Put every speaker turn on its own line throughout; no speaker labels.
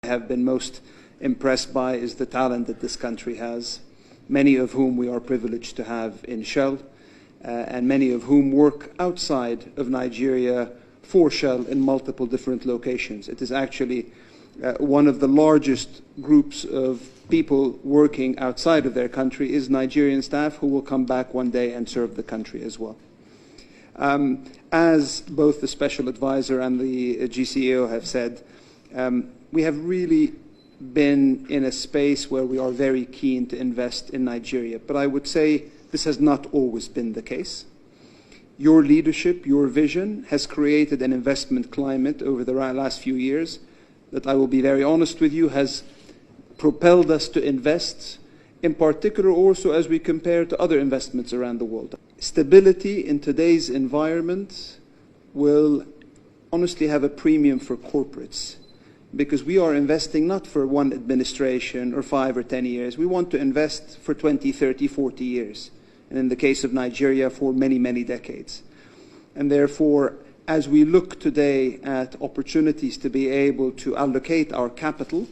have been most impressed by is the talent that this country has, many of whom we are privileged to have in Shell, and many of whom work outside of Nigeria for Shell in multiple different locations. It is actually one of the largest groups of people working outside of their country is Nigerian staff who will come back one day and serve the country as well. As both the Special Advisor and the GCEO have said, we have really been in a space where we are very keen to invest in Nigeria. But I would say this has not always been the case. Your leadership, your vision has created an investment climate over the last few years that, I will be very honest with you, has propelled us to invest, in particular also as we compare to other investments around the world. Stability in today's environment will honestly have a premium for corporates, because we are investing not for one administration or 5 or 10 years. We want to invest for 20, 30, 40 years. And in the case of Nigeria, for many, many decades. And therefore, as we look today at opportunities to be able to allocate our capital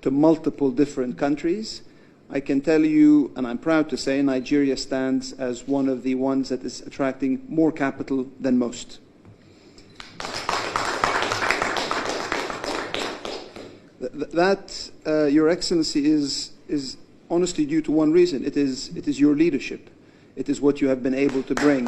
to multiple different countries, I can tell you, and I'm proud to say, Nigeria stands as one of the ones that is attracting more capital than most. That, Your Excellency, is honestly due to one reason. It is your leadership. It is what you have been able to bring.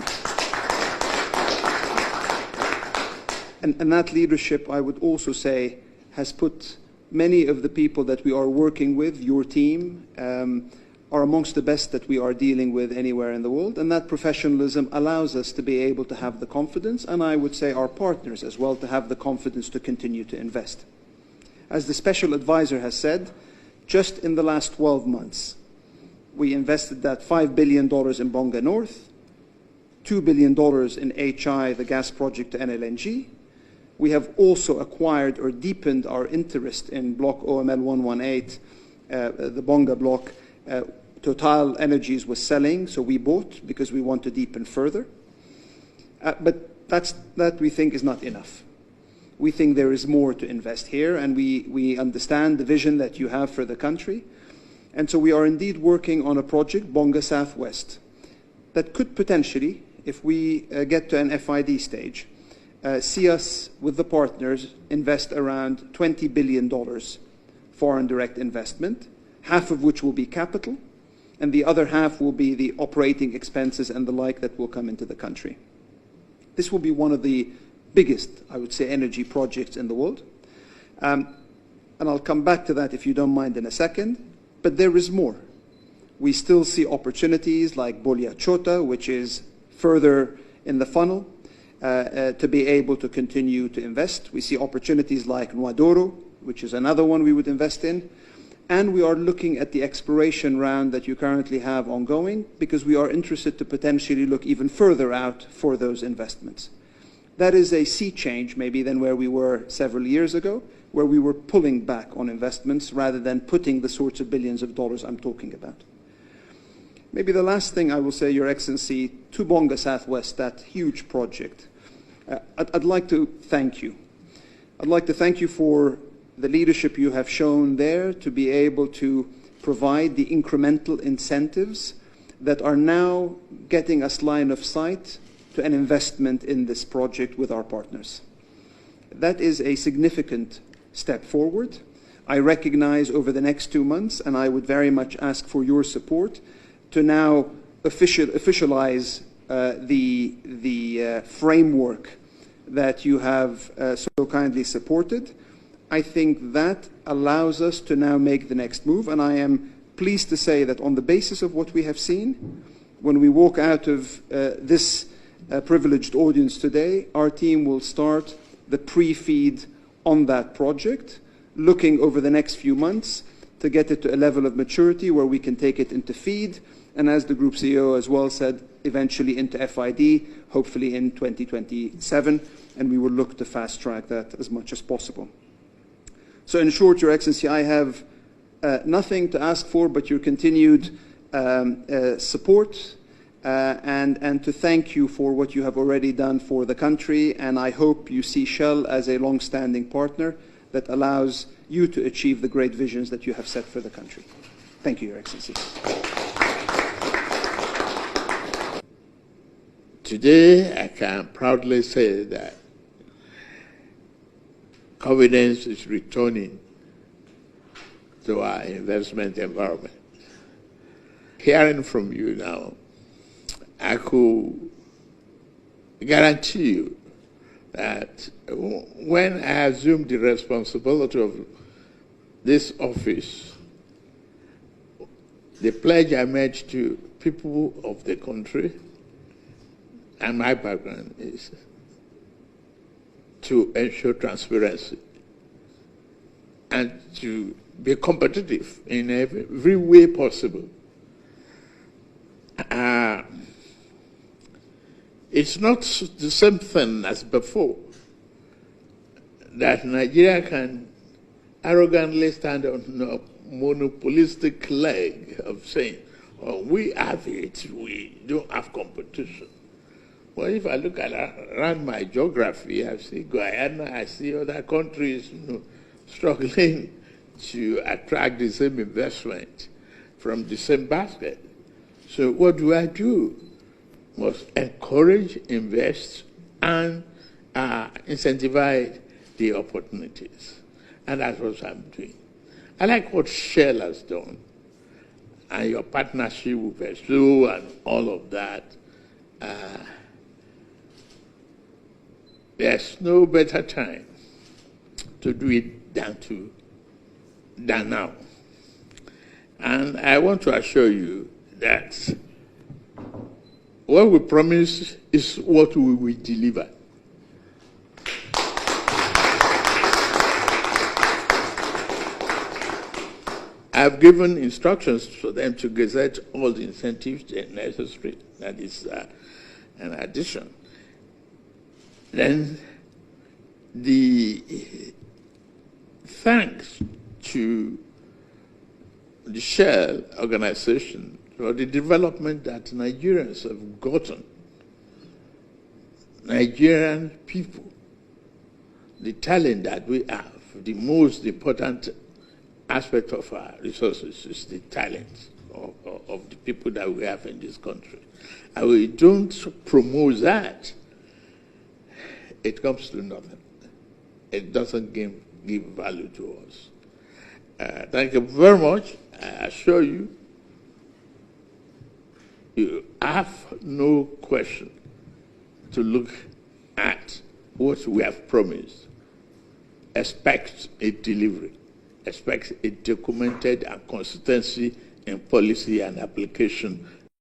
And that leadership, I would also say, has put many of the people that we are working with, your team, are amongst the best that we are dealing with anywhere in the world. And that professionalism allows us to be able to have the confidence, and I would say our partners as well, to have the confidence to continue to invest. As the Special Advisor has said, just in the last 12 months, we invested that $5 billion in Bonga North, $2 billion in HI, the gas project to NLNG. We have also acquired or deepened our interest in Block OML 118, the Bonga block. Total Energies was selling, so we bought because we want to deepen further. But that we think is not enough. We think there is more to invest here, and we understand the vision that you have for the country. And so we are indeed working on a project, Bonga South West, that could potentially, if we get to an FID stage, see us with the partners invest around $20 billion foreign direct investment, half of which will be capital, and the other half will be the operating expenses and the like that will come into the country. This will be one of the biggest, I would say, energy projects in the world. And I'll come back to that, if you don't mind, in a second. But there is more. We still see opportunities like Bolia Chota, which is further in the funnel, to be able to continue to invest. We see opportunities like Nwadoro, which is another one we would invest in. And we are looking at the exploration round that you currently have ongoing, because we are interested to potentially look even further out for those investments. That is a sea change, maybe, than where we were several years ago, where we were pulling back on investments rather than putting the sorts of billions of dollars I'm talking about. Maybe the last thing I will say, Your Excellency, to Bonga South West, that huge project, I'd like to thank you. I'd like to thank you for the leadership you have shown there to be able to provide the incremental incentives that are now getting us line of sight to an investment in this project with our partners. That is a significant step forward. I recognize over the next 2 months, and I would very much ask for your support to now officialize the framework that you have so kindly supported. I think that allows us to now make the next move, and I am pleased to say that on the basis of what we have seen, when we walk out of this privileged audience today, our team will start the pre-feed on that project, looking over the next few months to get it to a level of maturity where we can take it into feed, and as the Group CEO as well said, eventually into FID, hopefully in 2027, and we will look to fast-track that as much as possible. So in short, Your Excellency, I have nothing to ask for but your continued support, and to thank you for what you have already done for the country, and I hope you see Shell as a long-standing partner that allows you to achieve the great visions that you have set for the country. Thank you, Your Excellency.
Today, I can proudly say that confidence is returning to our investment environment. Hearing from you now, I could guarantee you that when I assumed the responsibility of this office, the pledge I made to people of the country and my background is to ensure transparency and to be competitive in every way possible. It's not the same thing as before that Nigeria can arrogantly stand on a monopolistic leg of saying, oh, we have it, we don't have competition. Well, if I look around my geography, I see Guyana, I see other countries struggling to attract the same investment from the same basket. So what do? Must encourage, invest, and incentivize the opportunities. And that's what I'm doing. I like what Shell has done, and your partnership with Pesu and all of that. There's no better time to do it than now. And I want to assure you that what we promise is what we will deliver. I've given instructions for them to gazette all the incentives necessary. That is an addition. Then the thanks to the Shell organization for the development that Nigerians have gotten. Nigerian people, the talent that we have, the most important aspect of our resources is the talent of the people that we have in this country. And we don't promote that, it comes to nothing. It doesn't give value to us. Thank you very much. I assure you, you have no question to look at what we have promised. Expect a delivery. Expect a documented and consistency in policy and application